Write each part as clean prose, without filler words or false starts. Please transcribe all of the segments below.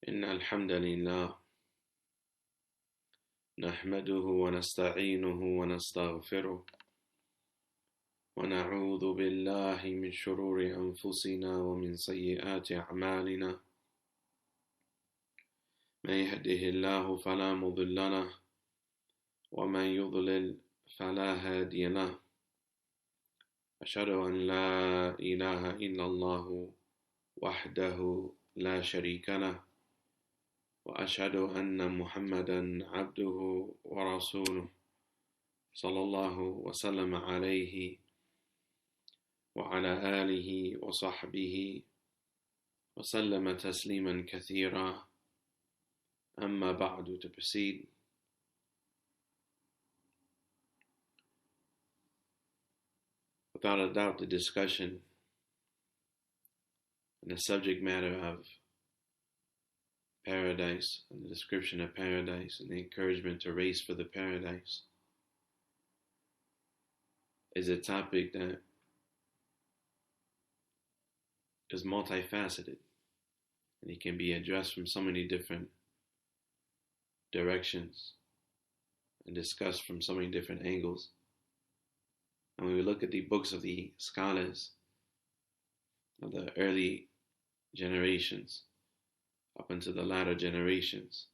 إن الحمد لله نحمده ونستعينه ونستغفره ونعوذ بالله من شرور أنفسنا ومن سيئات أعمالنا من يهده الله فلا مضل له ومن يضلل فلا هادي له أشهد أن لا إله إلا الله وحده لا شريك له وأشهد أن محمدا عبده ورسوله صلى الله وسلم عليه وعلى آله وصحبه وسلم تسليما كثيرا. أما بعد, to proceed, without a doubt, the discussion and the subject matter of paradise and the description of paradise and the encouragement to race for the paradise is a topic that is multifaceted, and it can be addressed from so many different directions and discussed from so many different angles. And when we look at the books of the scholars of the early generations up into the latter generations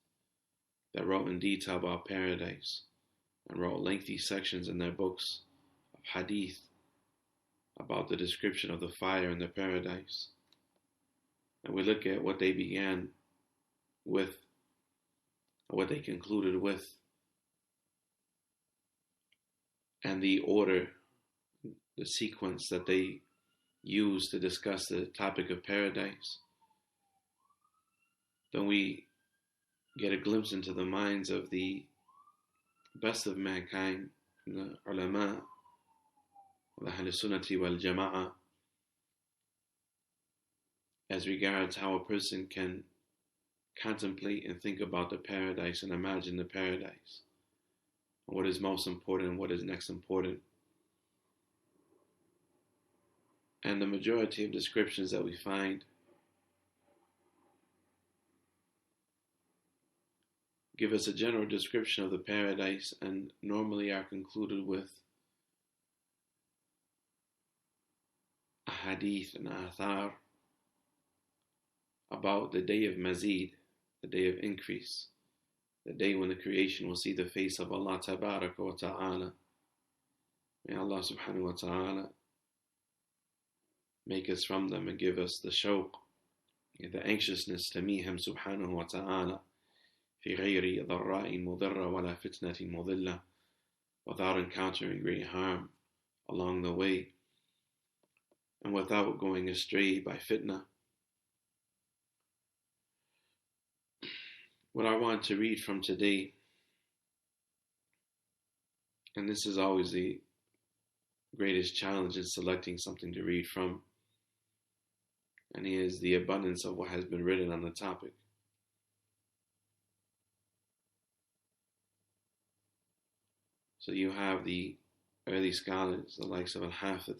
that wrote in detail about paradise and wrote lengthy sections in their books of hadith about the description of the fire and the paradise, and we look at what they began with, or what they concluded with, and the order, the sequence that they used to discuss the topic of paradise, then we get a glimpse into the minds of the best of mankind, the ulama, the Ahl Sunnati wal Jama'ah, as regards how a person can contemplate and think about the paradise and imagine the paradise, what is most important and what is next important. And the majority of descriptions that we find give us a general description of the paradise and normally are concluded with a hadith and athar about the day of mazid, the day of increase, the day when the creation will see the face of Allah tabaraka wa ta'ala. May Allah subhanahu wa ta'ala make us from them and give us the shawq, the anxiousness to meet Him subhanahu wa ta'ala, في غير ضراء مضرة ولا فتنة مضلة, without encountering great harm along the way and without going astray by fitna. What I want to read from today, and this is always the greatest challenge in selecting something to read from, and is the abundance of what has been written on the topic. So you have the early scholars, the likes of Al-Hafidh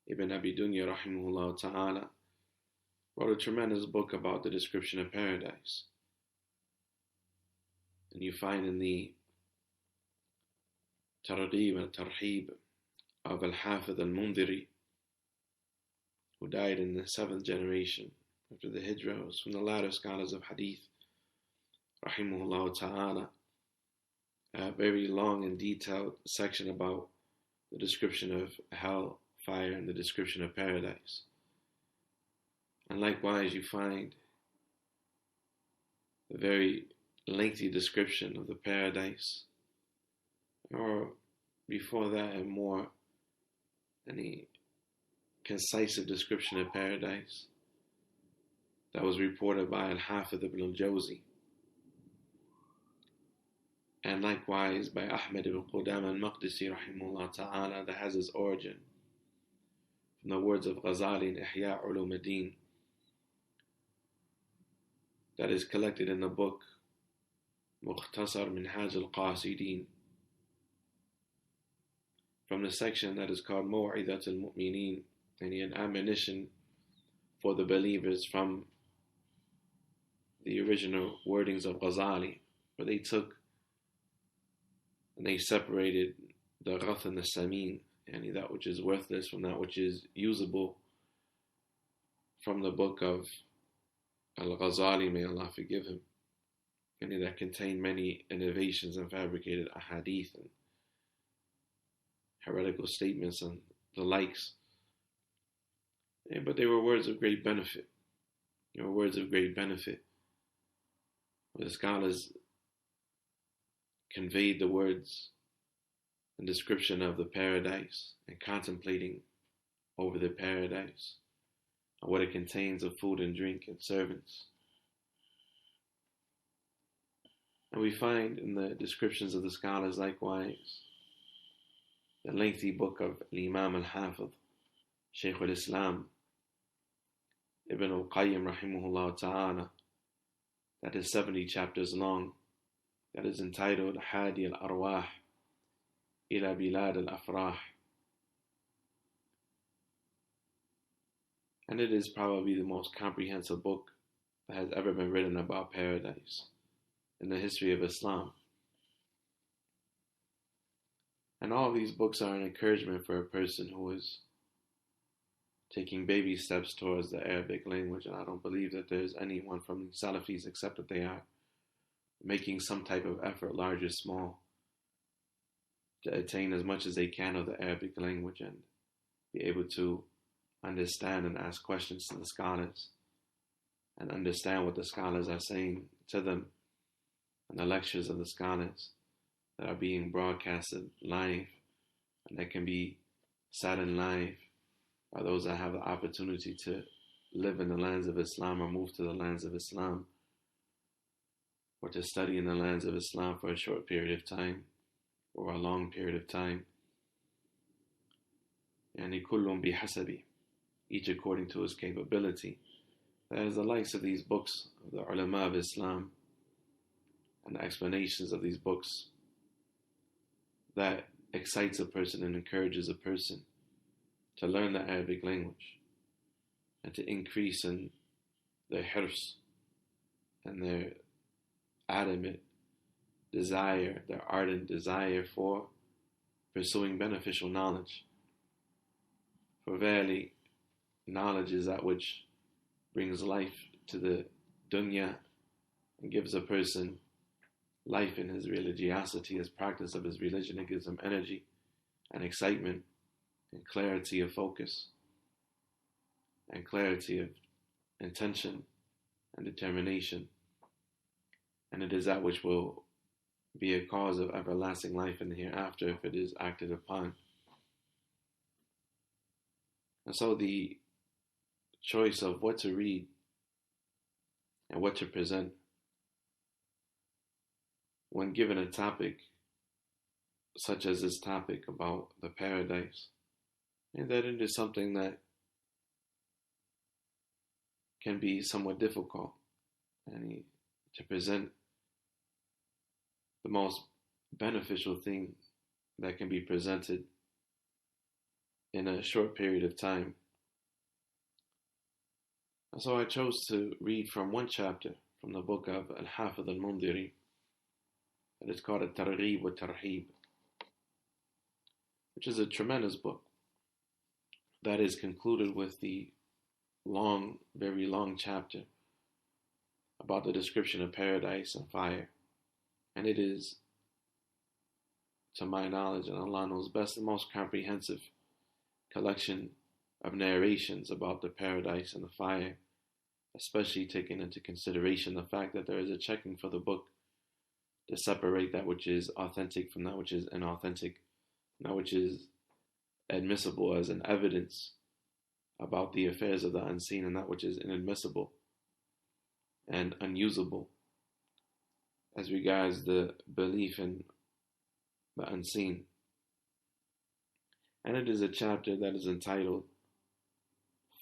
Ibn Abi Dunya rahimahullah ta'ala, wrote a tremendous book about the description of paradise. And you find in the Targhib and Tarhib of Al-Hafidh al-Mundhiri, who died in the 7th generation after the Hijrah, was from the latter scholars of Hadith rahimahullah ta'ala, a very long and detailed section about the description of hell, fire, and the description of paradise. And likewise, you find a very lengthy description of the paradise, or before that, a more concise description of paradise that was reported by Al-Hafidh ibn al-Jawzi, and likewise by Ahmad ibn Qudama al-Maqdisi rahimahullah ta'ala, that has its origin from the words of Ghazali in Ihya Ulumuddin, that is collected in the book Mukhtasar Minhaj al-Qasidin, from the section that is called Maw'idat al-Mu'mineen, and an admonition for the believers from the original wordings of Ghazali, where they took and they separated the Ghath and the Samin, yani that which is worthless from that which is usable, from the book of al-Ghazali, may Allah forgive him, yani that contained many innovations and fabricated ahadith and heretical statements and the likes. But they were words of great benefit. They were words of great benefit. The scholars conveyed the words and description of the paradise and contemplating over the paradise and what it contains of food and drink and servants. And we find in the descriptions of the scholars likewise the lengthy book of Imam al-Hafidh, Shaykh al-Islam, Ibn al-Qayyim rahimahullah ta'ala, that is 70 chapters long, that is entitled Hadi al-Arwah ila Bilad al-Afrah. And it is probably the most comprehensive book that has ever been written about paradise in the history of Islam. And all of these books are an encouragement for a person who is taking baby steps towards the Arabic language. And I don't believe that there's anyone from the Salafis except that they are making some type of effort, large or small, to attain as much as they can of the Arabic language and be able to understand and ask questions to the scholars and understand what the scholars are saying to them and the lectures of the scholars that are being broadcasted live and that can be sat in live by those that have the opportunity to live in the lands of Islam or move to the lands of Islam or to study in the lands of Islam for a short period of time or a long period of time. Yani kullum bihasabi, each according to his capability. That is the likes of these books of the ulama of Islam and the explanations of these books that excites a person and encourages a person to learn the Arabic language and to increase in their hirs and their adamant desire, their ardent desire for pursuing beneficial knowledge. For verily, knowledge is that which brings life to the dunya and gives a person life in his religiosity, his practice of his religion. It gives him energy and excitement and clarity of focus and clarity of intention and determination. And it is that which will be a cause of everlasting life in the hereafter if it is acted upon. And so the choice of what to read and what to present when given a topic such as this topic about the paradise, and that it is something that can be somewhat difficult and to present the most beneficial thing that can be presented in a short period of time. And so I chose to read from one chapter from the book of al-Hafidh al-Mundhiri. It is called al-Targhib wa Tarhib, which is a tremendous book that is concluded with the long, very long chapter about the description of paradise and fire. And it is, to my knowledge, and Allah knows best, the most comprehensive collection of narrations about the paradise and the fire, especially taking into consideration the fact that there is a checking for the book to separate that which is authentic from that which is inauthentic, that which is admissible as an evidence about the affairs of the unseen and that which is inadmissible and unusable as regards the belief in the unseen. And it is a chapter that is entitled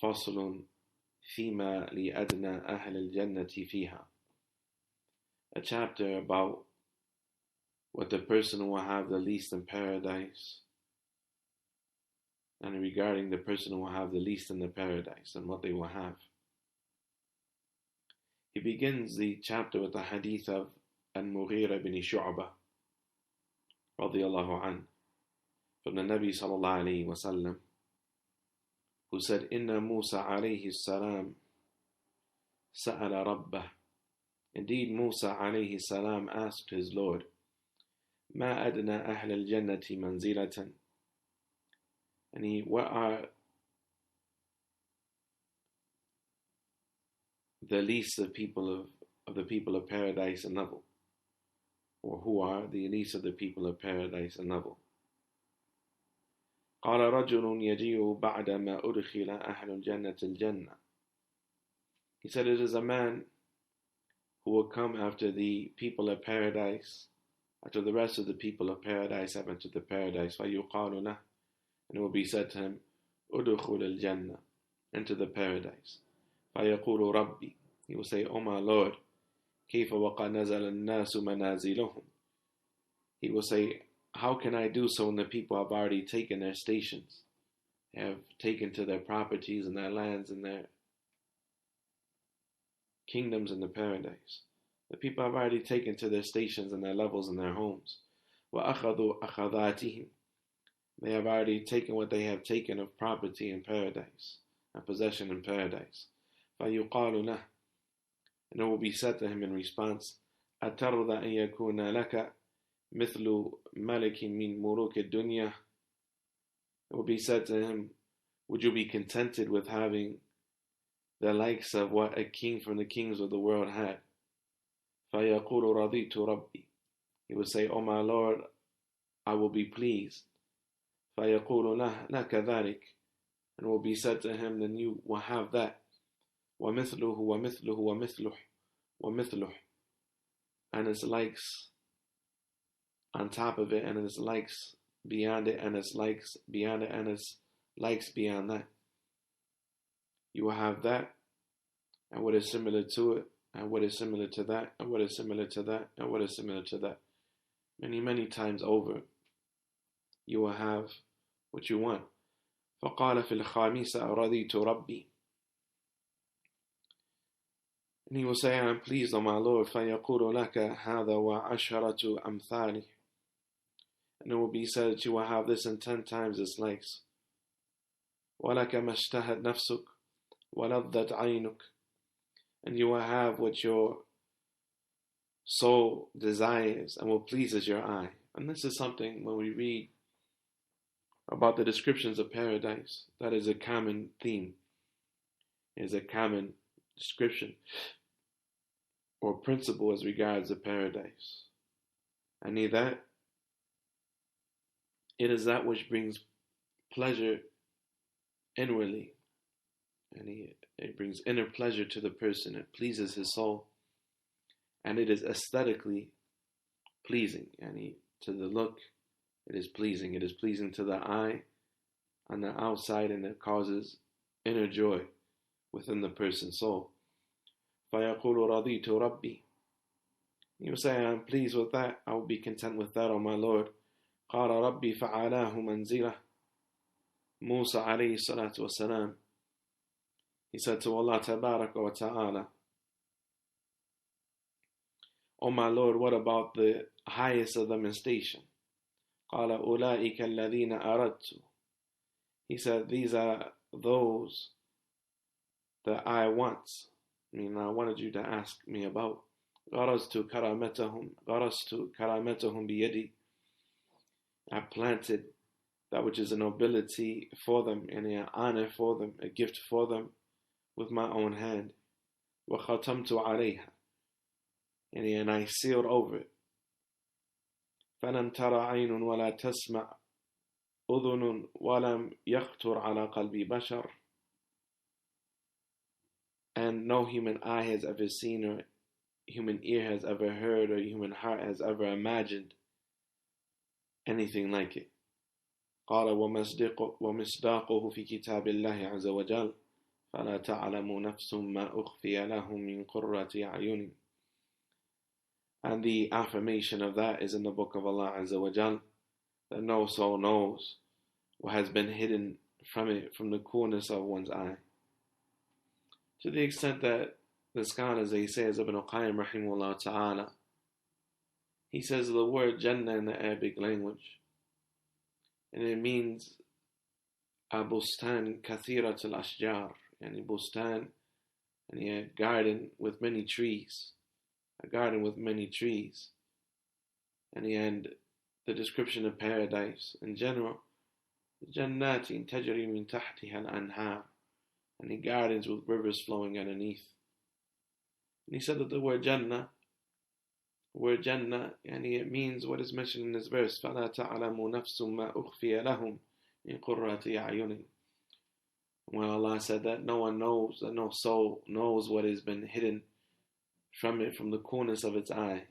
Faslun Fima li Adna Ahl al-Jannati Fiha, a chapter about what the person will have the least in paradise, and regarding the person who will have the least in the paradise and what they will have. He begins the chapter with the hadith of al-Mughira bin Shu'bah radiyallahu anhu from the Nabi sallallahu alayhi wa sallam, who said, Inna Musa alayhi salam sa'ala rabbah. Indeed, Musa alayhi salam asked his Lord, Ma adna ahl al-jannati manzilatan. And what are the least of the people of paradise and level? Or who are the least of the people of paradise and level? قال رجل يجيء بعدما أدخل أهل الجنة الجنة. He said, it is a man who will come after the people of paradise, after the rest of the people of paradise have entered the paradise. فيقال له, and it will be said to him, أدخل الجنة, enter the paradise. فيقول ربي, he will say, O my Lord, كيف وقد نزل الناس منازلهم. He will say, how can I do so when the people have already taken their stations, have taken to their properties and their lands and their kingdoms in the paradise? The people have already taken to their stations and their levels and their homes. وَأَخَذُوا أَخَذَاتِهِمْ. They have already taken what they have taken of property in paradise and possession in paradise. فَيُقَالُ لَهُ, and it will be said to him in response, أَتَرْضَ أَن يَكُونَ لَكَ مثل ملك من ملوك الدنيا. It will be said to him, would you be contented with having the likes of what a king from the kings of the world had? فَيَقُولُ رَضِيتُ رَبِّي. He will say, O my Lord, I will be pleased. فَيَقُولُ لَكَ ذَلِكَ. And it will be said to him, then you will have that. وَمِثْلُهُ وَمِثْلُهُ وَمِثْلُهُ وَمِثْلُهُ. And its likes on top of it, and its likes beyond it, and its likes beyond it, and its likes beyond that. You will have that, and what is similar to it, and what is similar to that, and what is similar to that, and what is similar to that. Many, many times over, you will have what you want. فَقَالَ فِي الْخَامِسَةِ رَضِيتُ رَبِّي. And he will say, I am pleased, O my Lord. فَيَقُولُ لَكَ هَذَا وَعَشَرَةُ أَمْثَالِهِ. And it will be said that you will have this in 10 times its likes. وَلَكَ مَا اشْتَهَتْ نَفْسُكَ وَلَذَّتْ عَيْنُكَ. And you will have what your soul desires and what pleases your eye. And this is something when we read about the descriptions of paradise, that is a common theme, is a common description or principle as regards the paradise. And that it is that which brings pleasure inwardly, and it brings inner pleasure to the person. It pleases his soul, and it is aesthetically pleasing. And to the look, it is pleasing. It is pleasing to the eye on the outside, and it causes inner joy within the person's soul. فَيَقُولُ رَضِيتُ رَبِّي. He will say, I am pleased with that. I will be content with that, O my Lord. قال ربي فعلاه منزله. Musa alayhi salatu wasalam, he said to Allah tabaraka wa ta'ala, O my Lord, what about the highest of them in station? قال أولئك الذين أردت. He said, these are those that I want. I wanted you to ask me about. غرست كرامتهم بيدي. I planted that which is a nobility for them, and an honor for them, a gift for them, with my own hand. وَخَتَمْتُ عَلَيْهَا. And I sealed over it. فَلَمْ تَرَ عَيْنٌ وَلَا تَسْمَعْ أُذُنٌ وَلَمْ يَخْطُرْ عَلَى قَلْبِ بَشَرٍ. And no human eye has ever seen, or human ear has ever heard, or human heart has ever imagined anything like it. قال ومصداقه في كتاب الله عز وجل فلا تعلم نفس ما أخفي لهم من قرة أعين. And the affirmation of that is in the book of Allah Azza wa Jal, that no soul knows what has been hidden from it, from the coolness of one's eye. To the extent that the scholars, they say, as Ibn Qayyim rahimahullah ta'ala, he says the word Jannah in the Arabic language, and it means Bustan Kathirat al-Ashjar, yani Bustan, and a garden with many trees, a garden with many trees. And the description of paradise in general, Jannatin tajri min tahtiha al-anhar, and the gardens with rivers flowing underneath. And he said that the word Jannah, and it means what is mentioned in this verse, فَلَا تَعْلَمُ نَفْسٌ مَا أُخْفِيَ لَهُمْ مِنْ قُرَّةِ أَعْيُنٍ. When Allah said that no one knows, that no soul knows what has been hidden from it, from the coolness of its eye,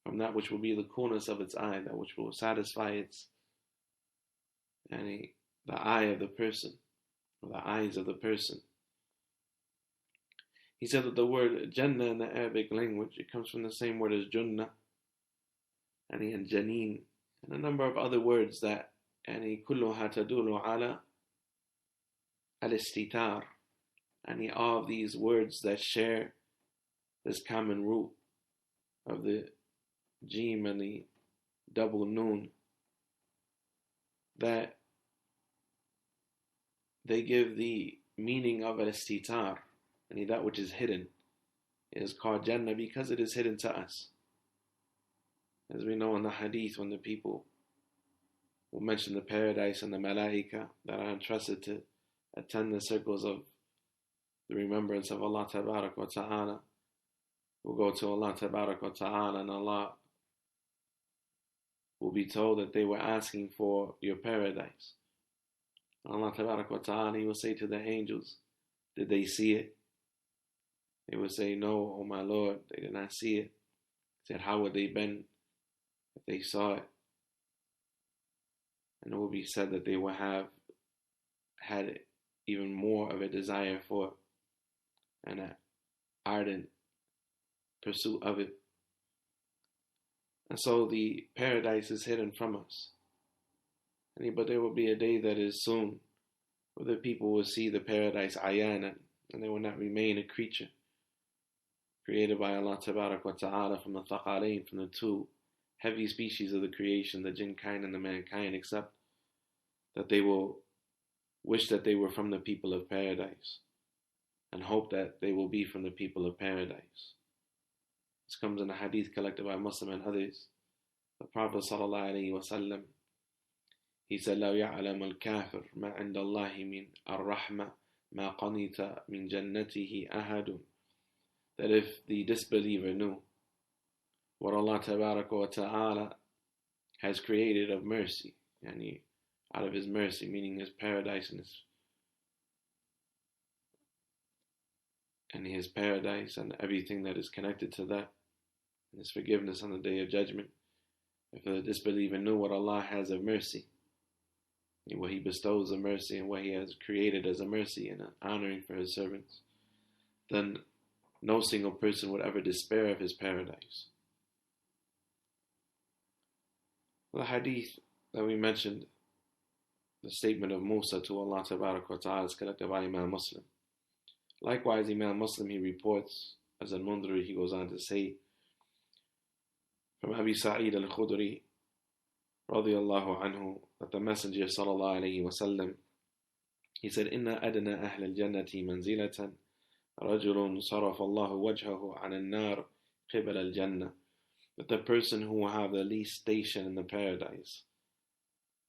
from that which will be the coolness of its eye, that which will satisfy its, the eye of the person, or the eyes of the person. He said that the word Jannah in the Arabic language, it comes from the same word as Junnah, and Janeen, and a number of other words that كلها تدل على الاستتار, and all of these words that share this common root of the Jim and the double Noon, that they give the meaning of al-istitar, and that which is hidden is called Jannah because it is hidden to us. As we know in the hadith, when the people will mention the paradise and the malaika that are entrusted to attend the circles of the remembrance of Allah Tabarak wa Ta'ala, will go to Allah Tabarak wa Ta'ala, and Allah will be told that they were asking for your paradise. Allah Tabarak wa Ta'ala, He will say to the angels, did they see it? They would say, no, oh my Lord, they did not see it. He said, how would they been if they saw it? And it will be said that they would have had even more of a desire for it, and an ardent pursuit of it. And so the paradise is hidden from us. But there will be a day that is soon where the people will see the paradise ayanan, and they will not remain a creature created by Allah Tabarak wa Ta'ala from the thaqalain, from the two heavy species of the creation, the jinn kind and the mankind, except that they will wish that they were from the people of paradise and hope that they will be from the people of paradise. This comes in a hadith collected by Muslim and others. The Prophet sallallahu alaihi wasallam, he said, لو يعلم الكافر ما عند الله من الرحمة ما قنط من جنته أحد. That if the disbeliever knew what Allah Tabaraka wa Ta'ala has created of mercy, and out of His mercy, meaning His paradise and His paradise and everything that is connected to that, and His forgiveness on the Day of Judgment. If the disbeliever knew what Allah has of mercy, and what He bestows of mercy, and what He has created as a mercy and an honoring for His servants, then no single person would ever despair of His paradise. The hadith that we mentioned, the statement of Musa to Allah Tabarak wa Ta'ala, is collected by Imam Muslim. Likewise, Imam Muslim, he reports, as al-Mundhiri, he goes on to say, from Abi Sa'id al-Khudri, radiyallahu anhu, that the Messenger sallallahu alayhi wa sallam, he said, إِنَّ أَدْنَى أَهْلِ الْجَنَّةِ مَنْزِلَةً رَجُلٌ صَرَفَ اللَّهُ وَجْهَهُ عَنَ النَّارِ قِبَلَ الْجَنَّةِ. That the person who will have the least station in the paradise,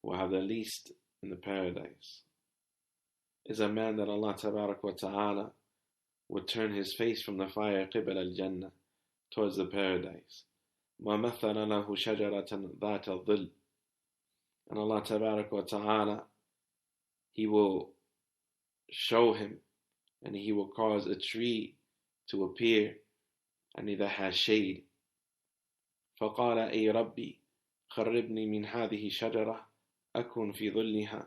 will have the least in the paradise, is a man that Allah Tabarak wa Ta'ala would turn his face from the fire قِبَلَ الْجَنَّةِ, towards the paradise. وَمَثَّلَ لَهُ شَجَرَةً ذَاتَ الظِّلِّ. And Allah Tabarak wa Ta'ala, He will show him, and He will cause a tree to appear, and that has shade. فَقَالَ أَيْ رَبِّي قَرِّبْنِي مِنْ هَذِهِ شَجَرَةٍ أَكُنْ فِي ظِلِّهَا.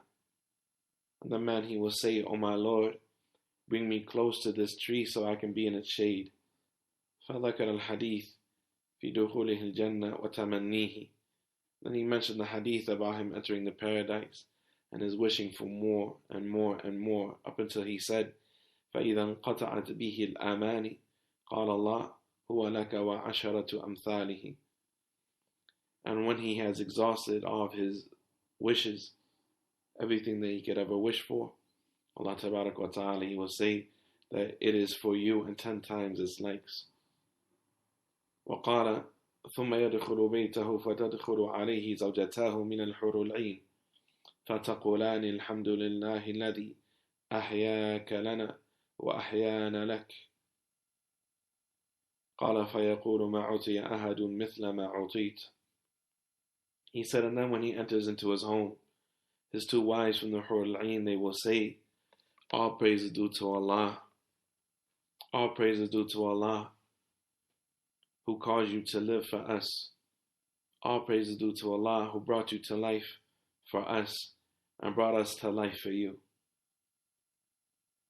And the man, he will say, O my Lord, bring me close to this tree so I can be in its shade. فَذَكَرَ الْحَدِيثِ فِي دُخُولِهِ الْجَنَّةِ وَتَمَنِّيهِ. Then he mentioned the hadith about him entering the paradise and his wishing for more and more and more, up until he said, فإذا انقطعت به الآماني قال الله هو لك وعشرة أمثاله. And when he has exhausted all of his wishes, everything that he could ever wish for, Allah Tabarak wa Ta'ala, He will say that it is for you and 10 times its likes. وقال ثم يدخل بيته فتدخل عليه زوجتاه من الحور العين فتقولان الحمد لله الذي أحياك لنا وأحيانا لك. قال فيقول ما عطي أحد مثل ما عطيت. He said, and then when he enters into his home, his 2 wives from the Hur al-Ain, they will say, all praise is due to Allah. All praise is due to Allah who caused you to live for us. All praise is due to Allah who brought you to life for us and brought us to life for you.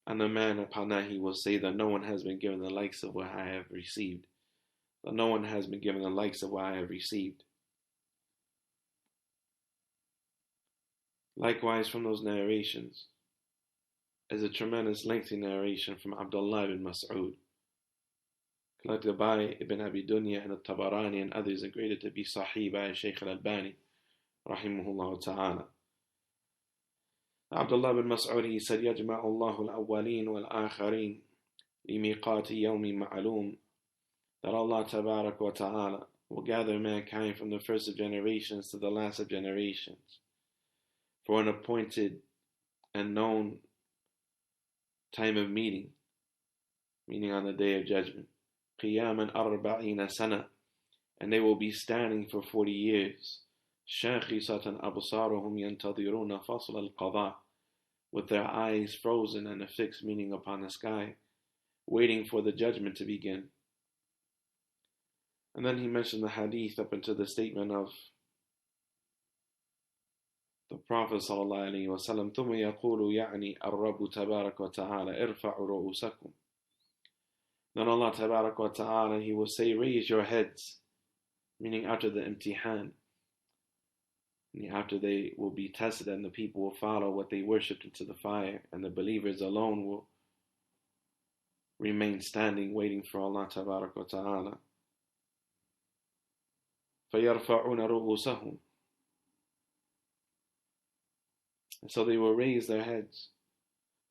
And the man upon that, he will say that no one has been given the likes of what I have received. That no one has been given the likes of what I have received. Likewise, from those narrations is a tremendous lengthy narration from Abdullah ibn Mas'ud, collected by Ibn Abi Dunya and al-Tabarani and others, and graded to be Sahih by Shaykh al-Albani, rahimahullah ta'ala. Abdullah ibn Mas'ud, he said, يَجْمَعُ اللَّهُ الْأَوَّلِينَ وَالْآخَرِينَ لِمِيقَاتِ يَوْمٍ مَعْلُومٍ. That Allah Tabarak wa Ta'ala will gather mankind from the first of generations to the last of generations for an appointed and known time of meeting, meaning on the day of judgment. قِيَامًا أَرْبَعِينَ سَنَةً. And they will be standing for 40 years. شَاخِصَةً أَبْصَارُهُمْ يَنْتَظِرُونَ فَصْلَ الْقَضَاءِ. With their eyes frozen and affixed, meaning upon the sky, waiting for the judgment to begin. And then he mentioned the hadith up into the statement of the Prophet sallallahu alaihi wasallam, ثم يقول يعني الرب تبارك وتعالى ارفعوا رؤوسكم. Then Allah Tabarak wa Ta'ala, He will say, raise your heads, meaning after the imtihan, after they will be tested and the people will follow what they worshipped into the fire, and the believers alone will remain standing waiting for Allah Tabarak wa Ta'ala. فَيَرْفَعُونَ رُؤُوسَهُمْ. And so they will raise their heads.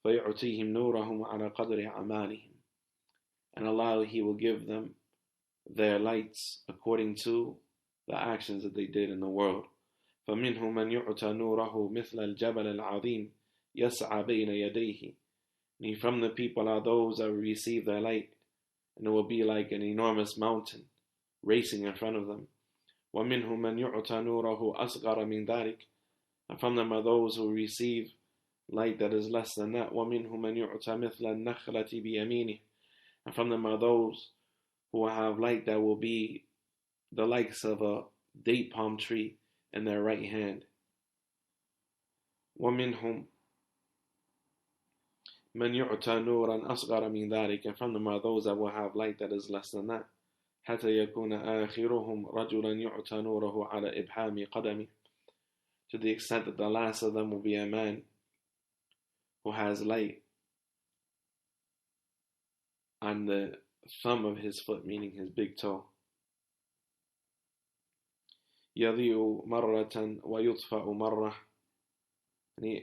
فَيُعْتِيهِمْ نُورَهُمْ عَلَى قَدْرِ أَعْمَالِهِمْ. And Allah, He will give them their lights according to the actions that they did in the world. فَمِنْهُمْ مَنْ يُعْتَى نُورَهُ مِثْلَ الْجَبَلِ الْعَظِيمِ يَسْعَى بَيْنَ يَدَيْهِ. And from the people are those that will receive their light, and it will be like an enormous mountain racing in front of them. وَمِنْهُمْ مَنْ يُعْتَى نُورَهُ أَصْغَرَ مِنْ ذَلِكَ. And from them are those who receive light that is less than that. وَمِنْهُمْ مَنْ يُعْتَى مِثْلَ النَّخْلَةِ بِيَمِينِهِ. And from them are those who will have light that will be the likes of a date palm tree in their right hand. وَمِنْهُمْ مَنْ يُعْتَى نُورًا أَصْغَرَ مِنْ ذَلِكَ. And from them are those that will have light that is less than that. حَتَى يَكُونَ آخِرُهُمْ رَجُلًا يُعْتَى نُورَهُ عَلَى إِبْحَامِ قَدَمِهِ. To the extent that the last of them will be a man who has light on the thumb of his foot, meaning his big toe. يَضِيءُ مَرَّةً وَيُطْفَأُ مَرَّةً.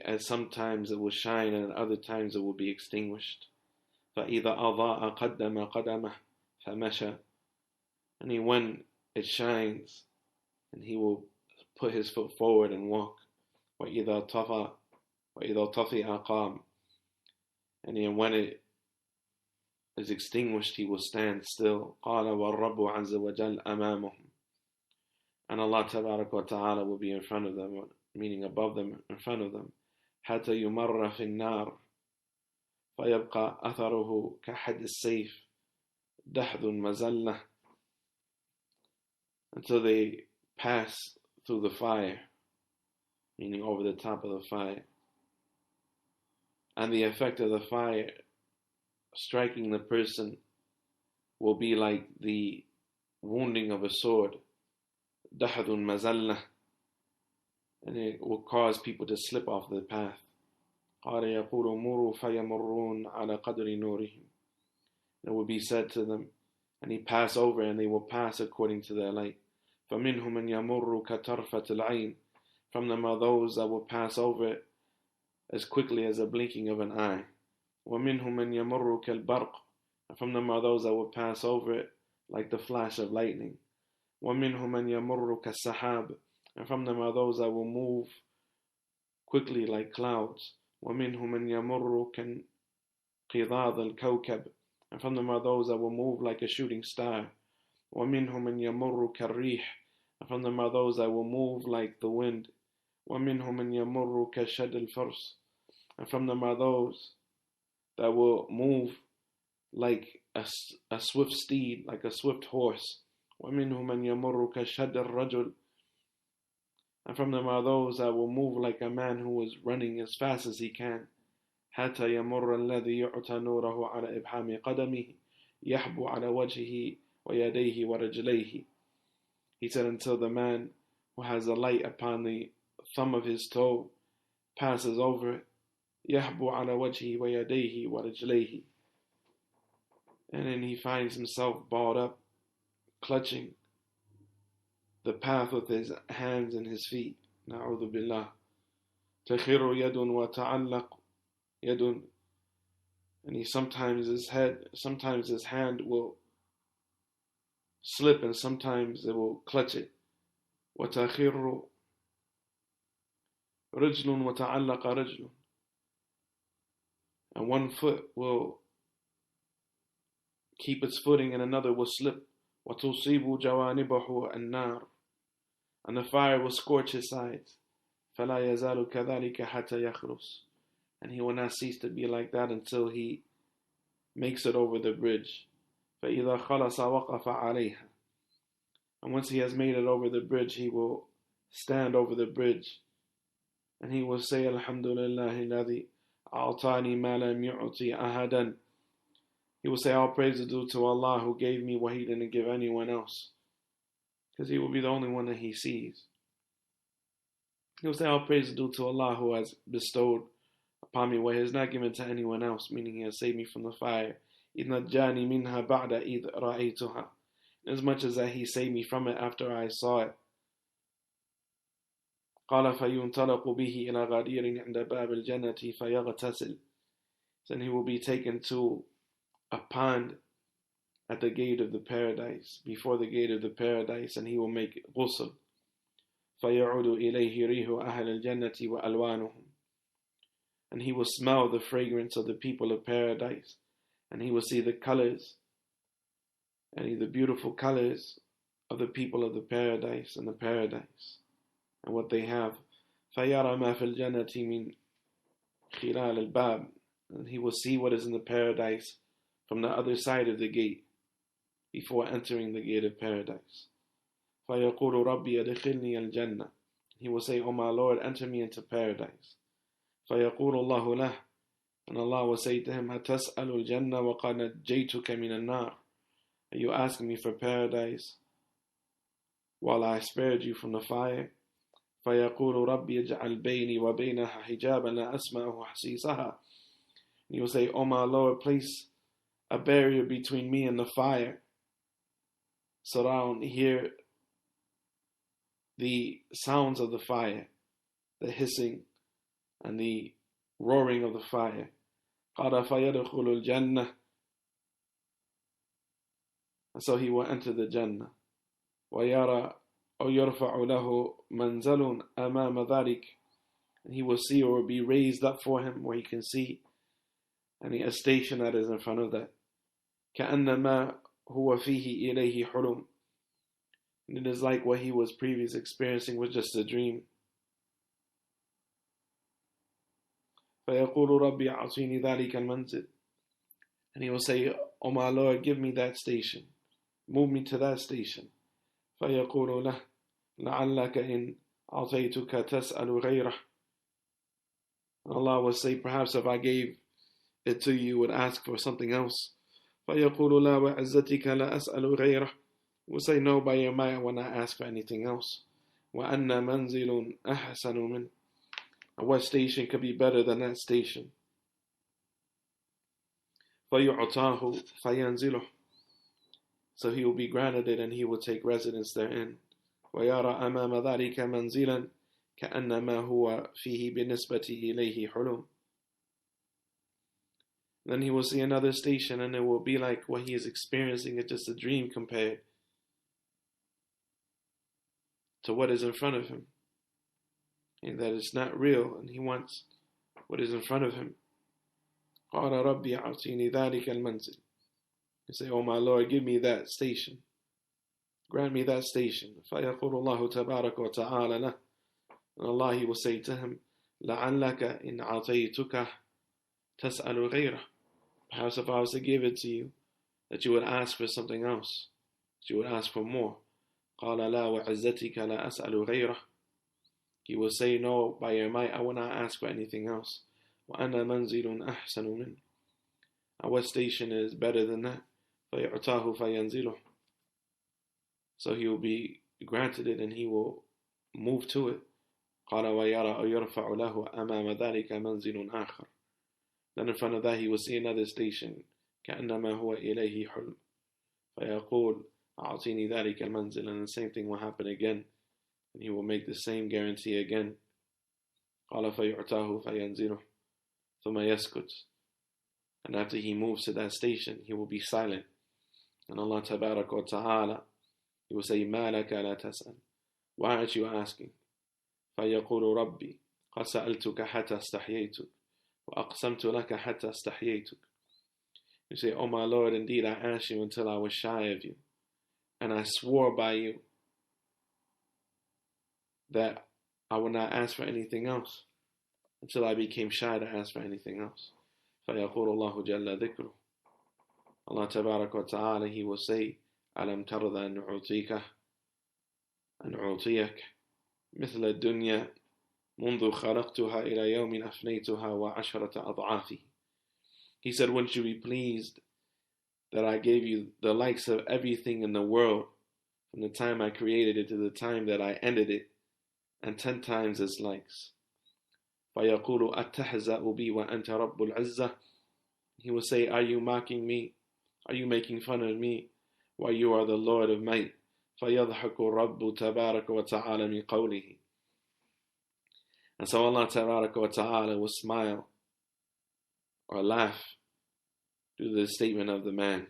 And sometimes it will shine and at other times it will be extinguished. فَإِذَا أَضَاءَ قَدَّمَ قَدَمَهُ فَمَشَى. And when it shines, and he will put his foot forward and walk. وَإِذَا طَفِئَ قَامَ. And when it is extinguished, he will stand still. قَالَ وَالرَّبُّ عَزَّ وَجَلَّ أَمَامَهُمْ. And Allah Tabarak wa Ta'ala will be in front of them, meaning above them, in front of them. حَتَى يُمَرَّ فِي النَّارِ فَيَبْقَى أَثَرُهُ كَحَدِّ السَّيْفِ دَحْضٌ مَزَلَّةٌ. Until they pass through the fire, meaning over the top of the fire. And the effect of the fire striking the person will be like the wounding of a sword. Dahadun mazallah. And it will cause people to slip off the path. قال يقول مروا فيمرون على قدر نورهم. It will be said to them, and he pass over, and they will pass according to their light. فَمِنْهُمْ مَنْ يَمُرُّ كَطَرْفَةِ الْعَيْنِ. From them are those that will pass over as quickly as a blinking of an eye. وَمِنْهُمْ مَنْ يَمُرُّ كَالْبَرْقِ. And from them are those that will pass over like the flash of lightning. وَمِنْهُمْ مَنْ يَمُرُّ كَالسَّحَابِ. And from them are those that will move quickly like clouds. وَمِنْهُمْ مَنْ يَمُرُّ كَانْقِضَاضِ الْكَوْكَبِ. And from them are those that will move like a shooting star. وَمِنْهُمْ مَنْ يَمُرُّ كَالرِّيحِ. And from them are those that will move like the wind. وَمِنْهُمْ مَنْ يَمُرُّ كَشَدِّ الْفَرْسِ. And from them are those that will move like a swift steed, like a swift horse. وَمِنْهُمْ مَنْ يَمُرُّ كَشَدِّ الرَّجُلِ. And from them are those that will move like a man who is running as fast as he can. حتى يمر الذي يعطى نوره على إبحام قدمه يحبو على وجهه ويديه ورجليه. He said, until the man who has a light upon the thumb of his toe passes over it. يحبو على وجهه ويديه ورجليه. And then he finds himself balled up, clutching the path with his hands and his feet. نعوذ بالله. تخر يد وتعلق يد. And he sometimes his hand will slip, and sometimes it will clutch it. وتخر رجل وتعلق رجل. And one foot will keep its footing and another will slip. وتصيب جوانبه النار. And the fire will scorch his sides. فلا يزال كذلك حتى يخلص. And he will not cease to be like that until he makes it over the bridge. فإذا خلص وقف عليها. And once he has made it over the bridge, he will stand over the bridge. And he will say, Alhamdulillah الذي أعطاني ما لم يعطي أحدا. He will say, all praise is due to Allah who gave me what he didn't give anyone else. Because he will be the only one that he sees. He will say, all praise is due to Allah who has bestowed upon me what he has not given to anyone else, meaning he has saved me from the fire. إِذْ نَجَّانِي مِنْهَا بَعْدَ إِذْ رَأَيْتُهَا. As much as that he saved me from it after I saw it. قَالَ فَيُنْطَلَقُ بِهِ إِلَى غَدِيرٍ عِنْدَ بَابِ الْجَنَّةِ فَيَغْتَسِلُ. Then he will be taken to a pond at the gate of the paradise, before the gate of the paradise, and he will make ghusl. فَيَعُودُ إِلَيْهِ رِيحُ أَهْلِ الْجَنَّةِ وَأَلْوَانُهُم. And he will smell the fragrance of the people of paradise, and he will see the colors, and the beautiful colors of the people of the paradise and the paradise, and what they have. فَيَرَى مَا فِي الْجَنَّةِ مِنْ خِلَالِ الْبَابِ. And he will see what is in the paradise from the other side of the gate, before entering the gate of paradise. فَيَقُولُ رَبِّي أَدْخِلْنِي الْجَنَّةِ. He will say, O my Lord, enter me into paradise. فَيَقُولُ اللَّهُ لَهُ. And Allah will say to him, أَتَسْأَلُ الْجَنَّةَ وَقَدْ نَجَّيْتُكَ مِنَ النَّارِ. Are you asking me for paradise while I spared you from the fire? فَيَقُولُ رَبِّي اجْعَلْ بَيْنِي وَبَيْنَهَا حِجَابًا لَا أَسْمَعُ حَسِيسَهَا. And he will say, O my Lord, place a barrier between me and the fire, so that I don't hear the sounds of the fire, the hissing and the roaring of the fire. قَالَ فَيَدْخُلُ الْجَنَّةِ. And so he will enter the Jannah. وَيَرَى أَوْ يَرْفَعُ لَهُ مَنْزَلٌ أَمَامَ ذَلِكَ. And he will see, or will be raised up for him where he can see, and a station that is in front of that. كَأَنَّمَا هُوَ فِيهِ إِلَيْهِ حُلُمٌ. And it is like what he was previously experiencing was just a dream. فَيَقُولُ رَبِّي أَعْطِينِي ذَلِكَ الْمَنْزِلِ. And he will say, O my Lord, give me that station. Move me to that station. فَيَقُولُ لَهُ لَعَلَّكَ إِنْ أَعْطَيْتُكَ تَسْأَلُ غَيْرَهُ. And Allah will say, perhaps if I gave it to you, you would ask for something else. فَيَقُولُ لَا وَعِزَّتِكَ لَا أَسْأَلُ غَيْرَهُ. He will say, no, by your might I will not ask for anything else. وَأَنَّ مَنْزِلٌ أَحْسَنُ مِنْ. What station could be better than that station? فَيُعْطَاهُ فَيَنْزِلُهُ. So he will be granted it and he will take residence therein. وَيَرَى أَمَامَ ذَلِكَ مَنْزِلًا كَأَنَّمَا هُوَ فِيهِ بِنِسْبَةِ إِلَيْهِ حُلُمٌ. Then he will see another station and it will be like what he is experiencing is just a dream compared to what is in front of him. And that it's not real and he wants what is in front of him. قَالَ رَبِّي أَعْطِينِي ذَلِكَ الْمَنْزِلِ. You say, oh my Lord, give me that station. Grant me that station. فَيَقُولُ اللَّهُ تَبَارَكَ وَتَعَالَى لَهُ. And Allah, He will say to him, لَعَلَّكَ إِنْ عَطَيْتُكَ تَسْأَلُ غَيْرَهُ. Perhaps if I was to give it to you, that you would ask for something else, that you would ask for more. قَالَ لَا وَعِزَّتِكَ لَا أَسْأَلُ غَيْرَهُ. He will say, no, by your might, I will not ask for anything else. وَأَنَا مَنْزِلٌ أَحْسَنُ مِنْهُ. And what station is better than that? فَيُعْطَاهُ فَيَنْزِلُهُ. So he will be granted it and he will move to it. قَالَ وَيَرَى يَرْفَعُ لَهُ أَمَامَ ذَلِكَ مَنْزِلٌ آخَرُ. Then in front of that he will see another station. كَأَنَّمَا هُوَ إِلَيْهِ حُلْمٌ. فَيَقُولُ أَعْطِينِي ذَلِكَ الْمَنْزِلَ. And the same thing will happen again. And he will make the same guarantee again. قَالَ فَيُعْطَاهُ فَيَنْزِلُهُ ثُمَّ يَسْكُتُ. And after he moves to that station, he will be silent. And Allah Tabarak wa Ta'ala, He will say, مَا لَكَ لَا تَسْأَلُ. Why aren't you asking? فَيَقُولُ رَبِّي قَدْ سَأَلْتُكَ حَتَّى اسْتَحْيَيْتُكَ وَأَقْسَمْتُ لَكَ حَتَّى اسْتَحْيَيْتُكَ. You say, oh my Lord, indeed I asked you until I was shy of you. And I swore by you that I would not ask for anything else until I became shy to ask for anything else. فَيَقُولُ اللَّهُ جَلَّ ذِكْرُهُ. Allah Tabarak wa Ta'ala, He will say, أَلَمْ تَرْضَ أَنْ أُعْطِيَكَ مِثْلَ الدُّنْيَا مُنْذُ خَلَقْتُهَا إِلَى يَوْمٍ أَفْنَيْتُهَا وَعَشْرَةَ أَضْعَافِهِ. He said, wouldn't you be pleased that I gave you the likes of everything in the world from the time I created it to the time that I ended it, and 10 times its likes? فَيَقُولُ أَتَّحْزَأُ بِي وَأَنْتَ رَبُّ الْعِزَّةِ. He will say, are you mocking me? Are you making fun of me? Why, you are the Lord of might. فَيَضْحَكُ الرَّبُّ تَبَارَكَ وَتَعَالَى مِنْ قَوْلِهِ. And so Allah Tabarak wa Ta'ala will smile or laugh due to the statement of the man.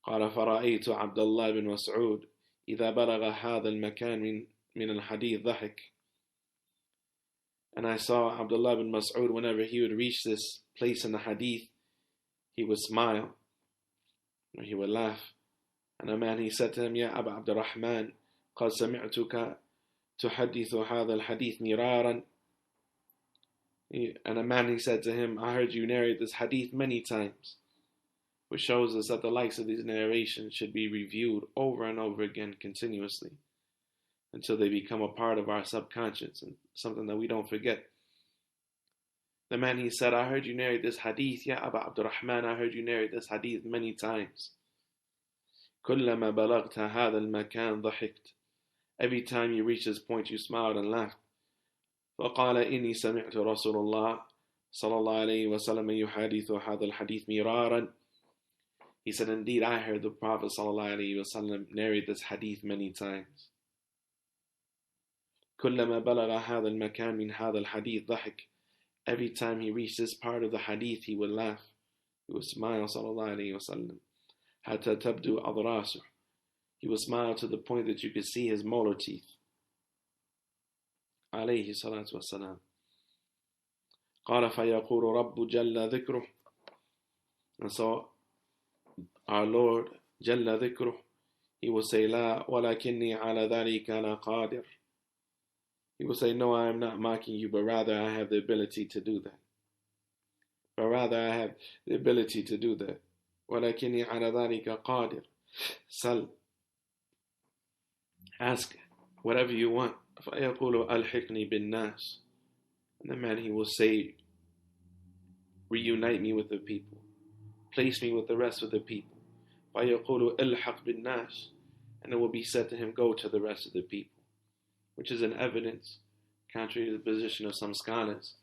قال فرأيت عبد الله بن مسعود إذا بلغ هذا المكان من الحديث ضحك. And I saw Abdullah bin Mas'ud, whenever he would reach this place in the hadith, he would smile or he would laugh. And a man, he said to him, يا أبا عبد الرحمن قد سمعتك تحدث هذا الحديث مرارا. And a man, he said to him, I heard you narrate this hadith many times, which shows us that the likes of these narrations should be reviewed over and over again continuously until they become a part of our subconscious and something that we don't forget. The man, he said, I heard you narrate this hadith, Ya Aba Abdurrahman, I heard you narrate this hadith many times. كلما بلغت هذا المكان ضحكت. Every time you reach this point, you smiled and laughed. فقال إني سمعت رسول الله صلى الله عليه وسلم يحادث هذا الحديث مرارا. He said, indeed, I heard the Prophet صلى الله عليه وسلم narrate this hadith many times. كلما بلغ هذا المكان من هذا الحديث ضحك. Every time he reached this part of the hadith, he would laugh. He would smile صلى الله عليه وسلم. حتى تبدو أضراسه. He would smile to the point that you could see his molar teeth. عليه الصلاة والسلام. قال فيقول رب جل ذكره. And so our Lord جل ذكره, He will say, لا ولكني على ذلك لا قادر. He will say, no, I am not mocking you, but rather I have the ability to do that. But rather I have the ability to do that. ولكني على ذلك قادر. سل. Ask whatever you want. فيقول ألحقني بالناس. And the man, he will say, reunite me with the people. Place me with the rest of the people. فيقول الحق بالناس. And it will be said to him, go to the rest of the people. Which is an evidence contrary to the position of some scholars.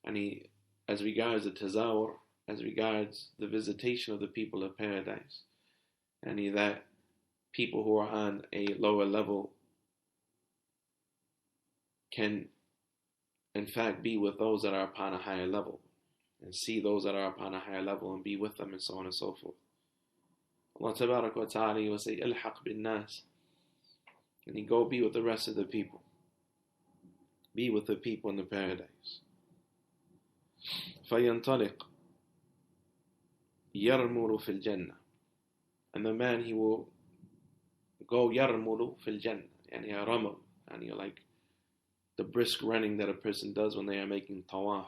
And he, as regards the tazawur, as regards the visitation of the people of paradise, and that people who are on a lower level can in fact be with those that are upon a higher level, and see those that are upon a higher level and be with them, and so on and so forth. Allah Tabarak wa Ta'ala will say, Ilhaq bin nas, and he go be with the rest of the people. Be with the people in the paradise. فَيَنْطَلِقْ يَرْمُرُ فِي الْجَنَّةِ, and the man, he will go يَرْمُرُ فِي الْجَنَّةِ, and يَرَمُرُ, and like the brisk running that a person does when they are making tawaf.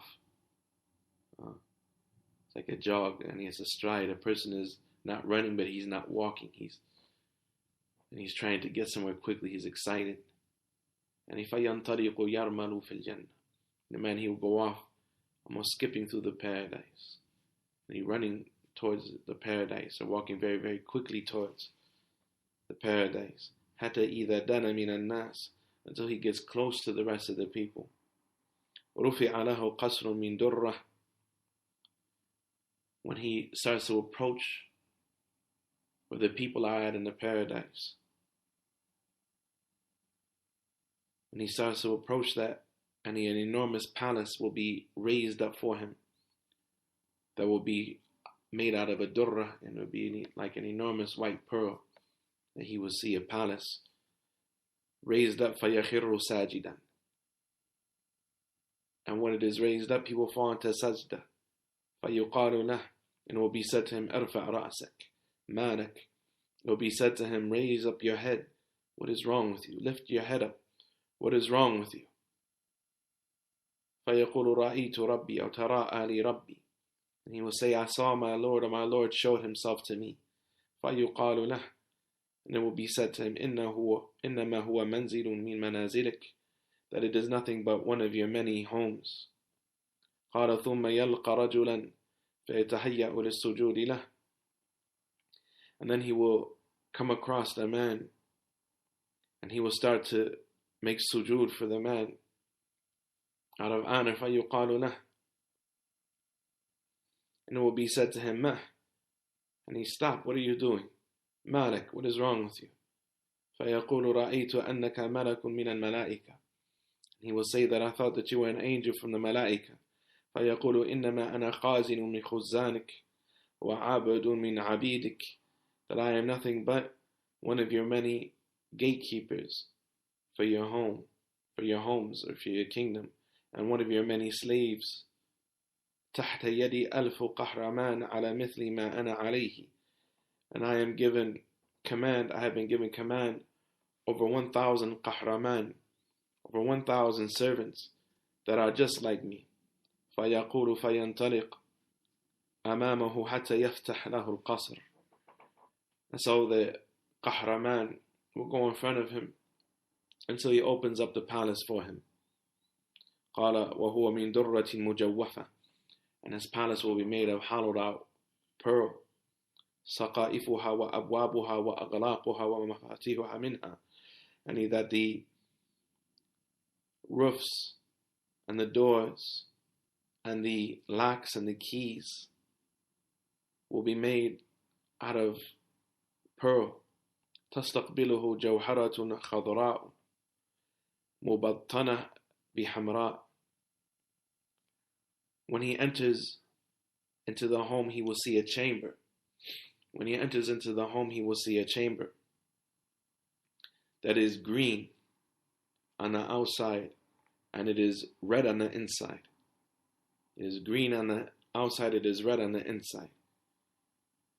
It's like a jog, and he has a stride. A person is not running, but he's not walking. He's trying to get somewhere quickly. He's excited. And فَيَنْطَلِقُ يَرْمَلُ فِي الْجَنَّةِ, the man, he will go off, almost skipping through the paradise. And he's running towards the paradise, or walking very, very quickly towards the paradise. حَتَى إِذَا دَنَ مِنَ النَّاسِ, until he gets close to the rest of the people. رُفِعَ لَهُ قَصْرٌ مِنْ دُرَّةٍ, when he starts to approach where the people are at in the paradise, and he starts to approach that, and an enormous palace will be raised up for him that will be made out of a durrah, and it will be like an enormous white pearl, and he will see a palace raised up. فَيَخِرُّ سَاجِدًا, and when it is raised up, he will fall into sajda. فَيُقَالُ لَهُ, and it will be said to him, ارْفَعْ رَأْسَكَ مَا لَكَ, it will be said to him, raise up your head, what is wrong with you? Lift your head up, what is wrong with you? فَيَقُولُ رَأَيْتُ رَبِّي أَوْ تَرَاءَ لِي رَبِّي, and he will say, I saw my Lord, or my Lord showed himself to me. فَيُقَالُ لَهُ, and it will be said to him, إِنَّمَا هُوَ مَنْزِلٌ مِنْ مَنَازِلِكَ, that it is nothing but one of your many homes. قَالَ ثُمَّ يَلْقَ رَجُلًا فَيَتَهَيَّأُ لِلسُّجُودِ لَهُ, and then he will come across the man, and he will start to make sujood for the man out of honor. فَيُقَالُ لَهُ, and it will be said to him, مَهْ, and he stopped, what are you doing? مَالَكَ, what is wrong with you? فَيَقُولُ رَأَيْتُ أَنَّكَ مَلَكٌ مِنَ الْمَلَائِكَةِ, he will say that I thought that you were an angel from the malaika. فَيَقُولُ إِنَّمَا أَنَا خَازِنٌ مِنْ خُزَّانِكَ وَعَبْدٌ مِنْ عَبِيدِكَ, that I am nothing but one of your many gatekeepers for your home, for your homes, or for your kingdom, and one of your many slaves. تحت يدي ألف قهرمان على مثل ما أنا عليه, and I have been given command over 1,000 qahraman, over 1,000 servants that are just like me. فيقول فينطلق أمامه حتى يفتح له القصر, and so the qahraman will go in front of him until he opens up the palace for him. قال وهو من درة مجوفة, and his palace will be made of hollowed out pearl. سقائفها وأبوابها وأغلاقها ومفاتيحها منها, and that the roofs and the doors and the locks and the keys will be made out of pearl. تستقبله جوهرة خضراء مبطنة بحمراء, when he enters into the home, he will see a chamber. When he enters into the home, he will see a chamber that is green on the outside, and it is red on the inside. It is green on the outside, it is red on the inside.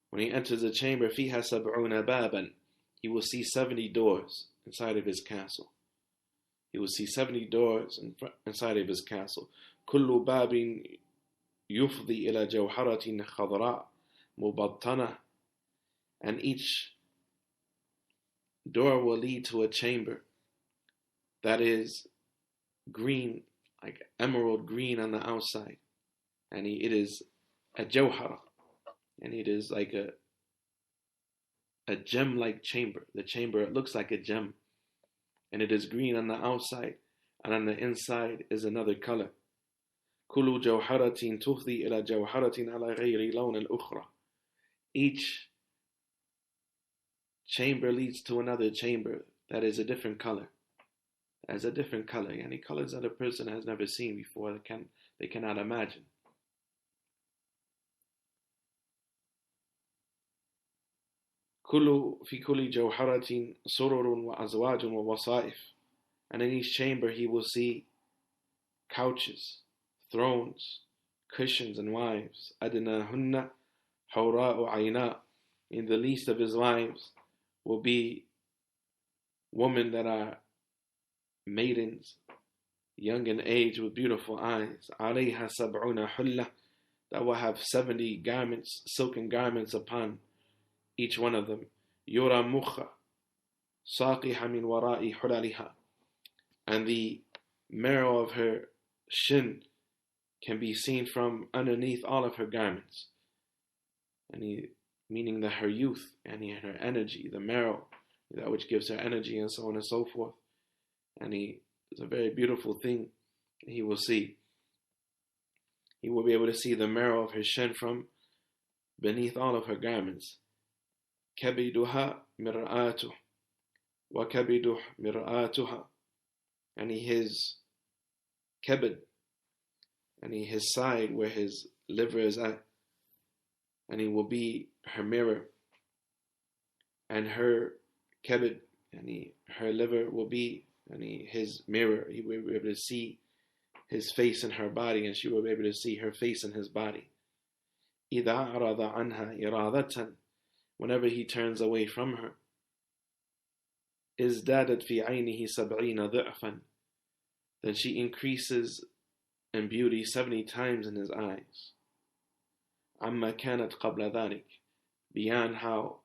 When he enters the chamber, فِيهَا سَبْعُونَ بَابًا, he will see 70 doors inside of his castle. He will see 70 doors inside of his castle. كُلُّ بَابٍ يُفْضِي إِلَى جَوْحَرَةٍ خَضْرَاء مُبَطَّنَةٍ, and each door will lead to a chamber that is green, like emerald green on the outside, and it is a jawhara, and it is like a gem-like chamber. The chamber, it looks like a gem, and it is green on the outside, and on the inside is another color. كل جوهرة تفضي إلى جوهرة على غير لون الأخرى. Each chamber leads to another chamber that is a different color. As a different color, any colors that a person has never seen before, they cannot imagine. في كل جوهرة سرر وأزواج ووصائف. And in each chamber he will see couches, thrones, cushions, and wives. أدناهن حوراء عيناء. In the least of his wives will be women that are maidens, young in age with beautiful eyes. عليها سبعون حلة. That will have 70 garments, silken garments upon each one of them. يرى مخ ساقها من وراء حللها. And the marrow of her shin can be seen from underneath all of her garments. Meaning that her youth and her energy, the marrow, that which gives her energy, and so on and so forth. And it's a very beautiful thing he will see. He will be able to see the marrow of her shin from beneath all of her garments. كبدها مرآته وكبده مرآتها. And his kebed, and his side where his liver is at, and he will be her mirror, and her kebed, and her liver will be his mirror. He will be able to see his face in her body, and she will be able to see her face in his body. إذا أعرض عنها إرادة. Whenever he turns away from her, ازدادت في عينه 70 ضعفا. Then she increases in beauty 70 times in his eyes. عما كانت قبل ذلك. Beyond how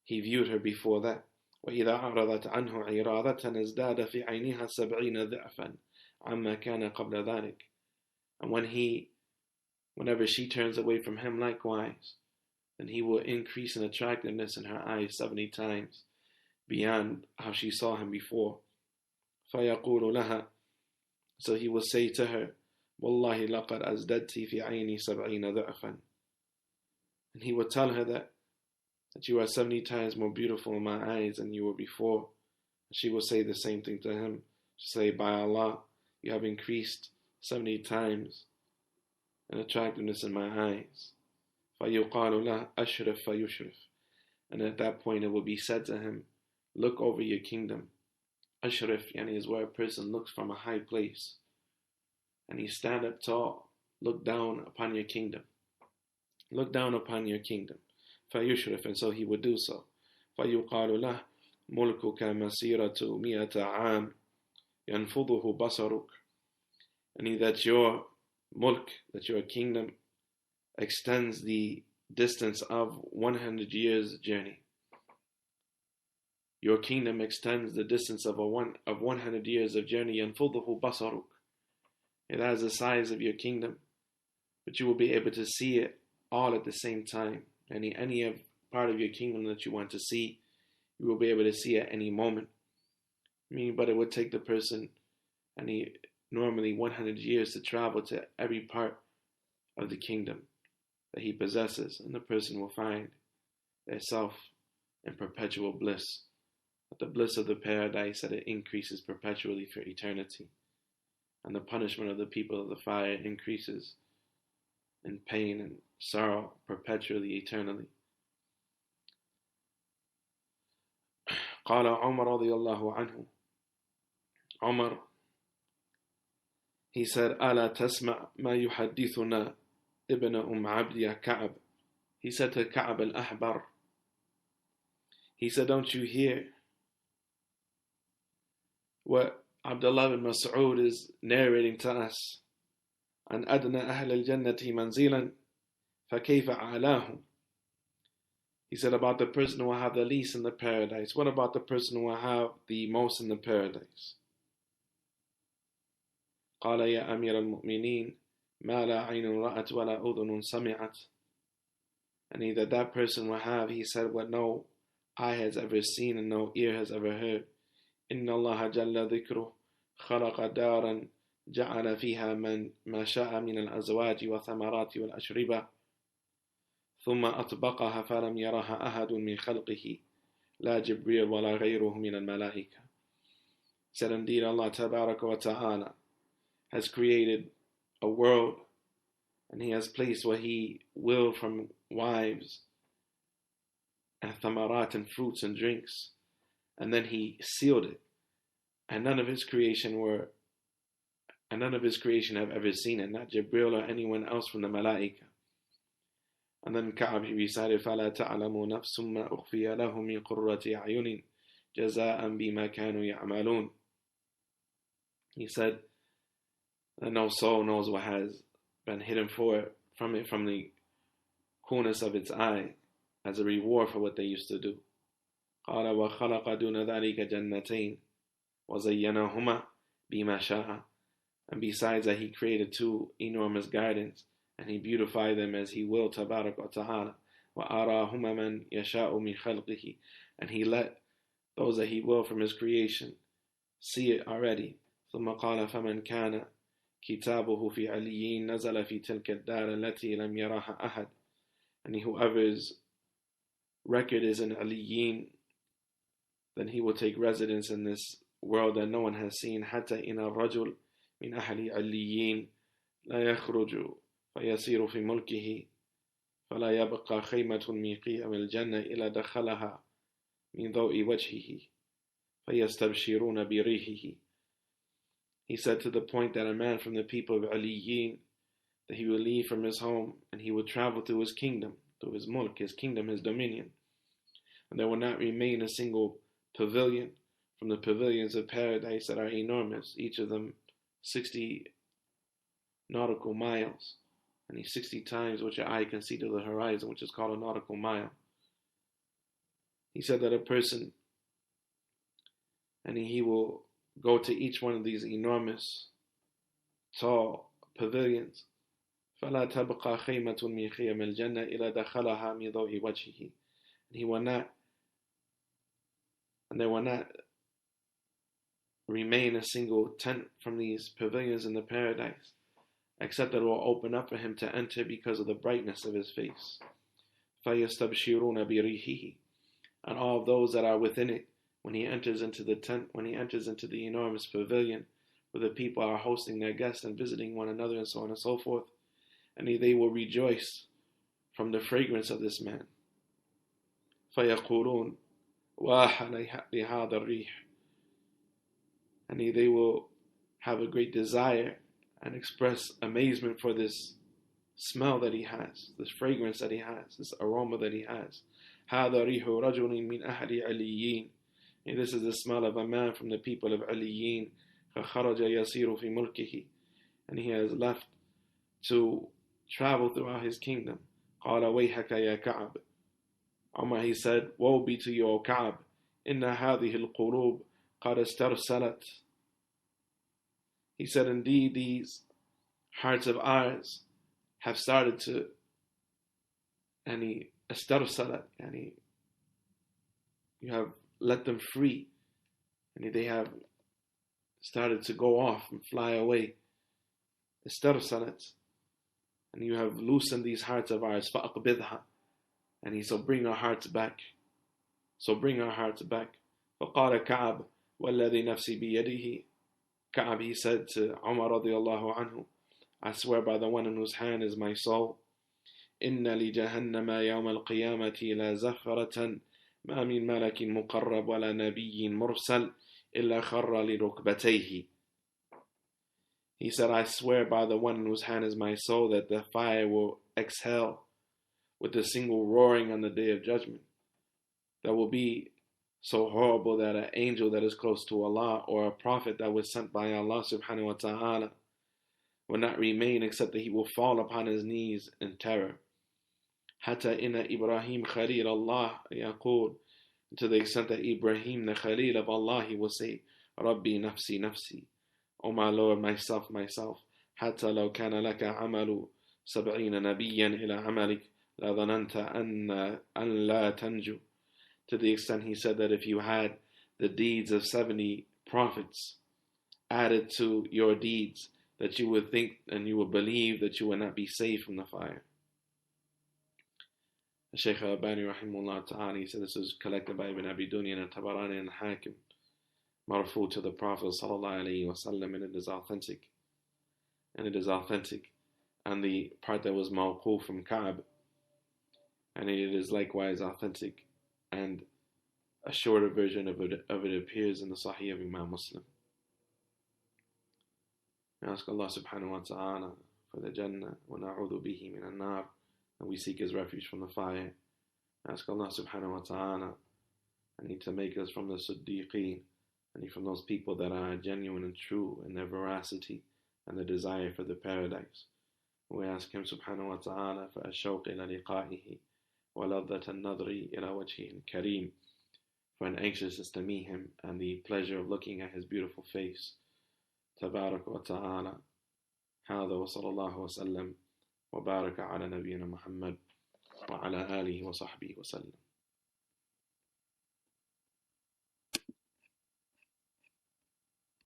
he viewed her before that. وإذا أعرضت عنه عرادة ازداد في عينها 70 ضعفا عما كان قبل ذلك. And whenever she turns away from him likewise, then he will increase in attractiveness in her eyes 70 times beyond how she saw him before. فيقول لها. So he will say to her, والله لقد أزددت في عيني 70 ضعفا. And he will tell her that you are 70 times more beautiful in my eyes than you were before. She will say the same thing to him. She will say, by Allah, you have increased 70 times in attractiveness in my eyes. فَيُقَالُ لَهُ أَشْرِفْ فَيُشْرِفْ. And at that point it will be said to him, look over your kingdom. Ashrif is where a person looks from a high place, and he stand up tall, look down upon your kingdom. Look down upon your kingdom. فَيُشْرِفْ. And so he would do so. فَيُقَالُ لَهُ مُلْكُكَ مَسِيرَةُ 100 عَامٍ يَنْفُضُهُ بَصَرُكَ. And that your mulk, that your kingdom extends the distance of 100 years journey. Your kingdom extends the distance of 100 years of journey. يَنْفُضُهُ بَصَرُكَ. It has the size of your kingdom, but you will be able to see it all at the same time. Any part of your kingdom that you want to see, you will be able to see at any moment. But it would take the person normally 100 years to travel to every part of the kingdom that he possesses, and the person will find itself in perpetual bliss. But the bliss of the paradise, that it increases perpetually for eternity, and the punishment of the people of the fire increases in pain and sorrow perpetually, eternally. قال عمر رضي الله عنه. Umar, he said, ألا تسمع ما يحدثنا ابن عبد يا كعب. He said to Ka'b al-Ahbar, he said, don't you hear what Abdullah bin Mas'ud is narrating to us? عن أدنى أهل الجنة منزلا فكيف أعلاهم. He said about the person who will have the least in the paradise. What about the person who will have the most in the paradise? قال يا أمير المؤمنين ما لا عين رأت ولا أذن سمعت. And that person will have, he said, what no eye has ever seen and no ear has ever heard. إن الله جل ذكره خلق دارا جعل فيها ما شاء من الأزواج والثمرات والأشربة ثم أطبقها فلم يرها أحد من خلقه لا جبريل ولا غيره من الملائكة. Said indeed Allah Tabaraka wa Ta'ala has created a world, and He has placed what He willed from wives and thamarat and fruits and drinks, and then He sealed it, and none of His creation have ever seen it, not Jibril or anyone else from the Malaika. And then Ka'ab, he recited, فَلَا تَعْلَمُ نَفْسٌ مَا أُخْفِيَ لَهُم مِّن قُرَّةِ أَعْيُنٍ جَزَاءً بِمَا كَانُوا يَعْمَلُونَ. He said that no soul knows what has been hidden from the coolness of its eye as a reward for what they used to do. قَالَ وَخَلَقَ دُونَ ذَلِكَ جَنَّتَيْنِ وَزَيَّنَهُمَا بِمَا شَاءَ. And besides that, He created two enormous gardens, and He beautified them as He will, Tabarak wa Ta'ala. وَأَرَاهُمَا مَنْ يَشَاءُ مِنْ خَلْقِهِ. And He let those that He will from His creation see it already. ثم قال فمن كان كتابه في عليين نزل في تلك الدار التي لم يراها أحد. And whoever's record is in عليين, then he will take residence in this world that no one has seen. حتى إن الرجل من أهل عليين لا يخرج فيسير في ملكه فلا يبقى خيمة من قيم الجنة إلا دخلها من ضوء وجهه فيستبشرون بريحه. He said to the point that a man from the people of Aliyin, that he would leave from his home and he would travel through his kingdom, through his mulk, his kingdom, his dominion. And there will not remain a single pavilion from the pavilions of paradise that are enormous, each of them 60 nautical miles. And these 60 times which your eye can see to the horizon, which is called a nautical mile. He said that a person, and he will go to each one of these enormous, tall pavilions. فَلَا تَبْقَى خَيْمَةٌ مِنْ خِيَمِ الْجَنَّةِ إِلَّا دَخَلَهَا مِنْ ضَوْءِ وَجْهِهِ. And there will not remain a single tent from these pavilions in the paradise, except that it will open up for him to enter because of the brightness of his face. فَيَسْتَبْشِرُونَ بِرِيحِهِ. And all of those that are within it, when he enters into the tent, when he enters into the enormous pavilion where the people are hosting their guests and visiting one another and so on and so forth, and they will rejoice from the fragrance of this man. فَيَقُولُونَ وَاحَ لِهَذَا الرِّيحِ. And they will have a great desire and express amazement for this smell that he has, this fragrance that he has, this aroma that he has. هَذَا رِيحُ رَجُلٍ مِّنْ أَهْلِ عَلِيِّينَ. And this is the smell of a man from the people of Aliyin. فَخَرَجَ يَسِيرُ فِي مُلْكِهِ. And he has left to travel throughout his kingdom. قَالَ وَيْحَكَ يَا كَعْبِ. Umar, he said, woe be to you, O Ka'b. إِنَّ هَذِهِ الْقُلُوبِ قَدْ اسْتَرْسَلَتْ. He said, indeed, these hearts of ours have started to, استرسلت, you have let them free, and they have started to go off and fly away. استرسلت. And you have loosened these hearts of ours. فَأَقْبِضْهَا. And he said, bring our hearts back. So bring our hearts back. فَقَالَ كَعْبْ وَالَّذِي نَفْسِي بِيَدِهِ. Ka'b, he said to Umar radiallahu anhu, I swear by the one in whose hand is my soul, إِنَّ لِجَهَنَّمَ يَوْمَ الْقِيَامَةِ لَا زَفْرَةً مَا مِنْ مَلَكٍ مُقَرَّبٍ وَلَا نَبِيٍّ مُرْسَلٍ إِلَّا خَرَّ لِرُكْبَتَيْهِ. He said, I swear by the one in whose hand is my soul that the fire will exhale with a single roaring on the day of judgment. That will be so horrible that an angel that is close to Allah or a prophet that was sent by Allah subhanahu wa ta'ala will not remain except that he will fall upon his knees in terror. Hatta inna Ibrahim Khalil Allah yaqul, to the extent that Ibrahim, the Khalil of Allah, he will say, Rabbi nafsi nafsi, O my Lord, myself, myself. Hatta law kana laka amalu sab'ina nabiyyan ila amalik la dhananta an la tanju. To the extent he said that if you had the deeds of 70 prophets added to your deeds, that you would think and you would believe that you would not be safe from the fire. Shaykh Al-Albani rahimahullah ta'ala, he said this was collected by Ibn Abi Dunya and Tabarani and Hakim, marfu to the Prophet sallallahu alayhi wa sallam, and it is authentic. And it is authentic. And the part that was mawquf from Ka'b, and it is likewise authentic. And a shorter version of it appears in the Sahih of Imam Muslim. We ask Allah subhanahu wa ta'ala for the Jannah, wa na'udhu bihi min an-nar, and we seek His refuge from the fire. Ask Allah subhanahu wa ta'ala, and He to make us from the Siddiqeen, and from those people that are genuine and true in their veracity and the desire for the paradise. We ask Him subhanahu wa ta'ala for ash-shawq ila liqa'ihi wa ladhat an-nadri ila wajhihi al-kareem, for an anxiousness to meet Him and the pleasure of looking at His beautiful face. Tabarak wa ta'ala. Hada wa sallallahu wa sallam wa baraka ala nabiyyina Muhammad wa ala alihi wa sahbihi wa sallam.